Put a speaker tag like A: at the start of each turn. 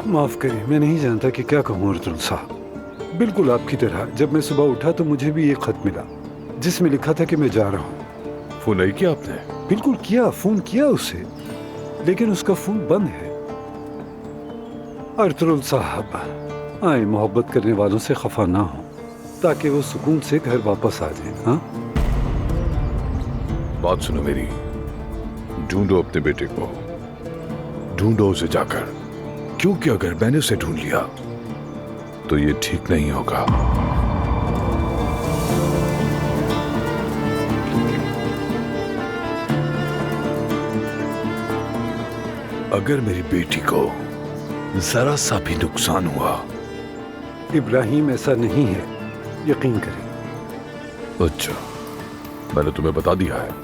A: माफ करिए, मैं नहीं जानता कि क्या कहूँ अर्जुन साहब। बिल्कुल आपकी तरह जब मैं सुबह उठा तो मुझे भी ये खत मिला जिसमें लिखा था कि मैं जा रहा हूँ।
B: फोन नहीं किया आपने?
A: बिल्कुल किया, फोन किया उसे, लेकिन उसका फोन बंद है। अर्जुन साहब, आए मोहब्बत करने वालों से खफा ना हो ताकि वो सुकून से घर वापस आ जाए। हाँ,
B: बात सुनो मेरी, ढूंढो अपने बेटे को, ढूंढो उसे जाकर, क्योंकि अगर मैंने उसे ढूंढ लिया तो ये ठीक नहीं होगा। अगर मेरी बेटी को जरा सा भी नुकसान हुआ।
A: इब्राहिम ऐसा नहीं है, यकीन करें।
B: अच्छा, मैंने तुम्हें बता दिया है।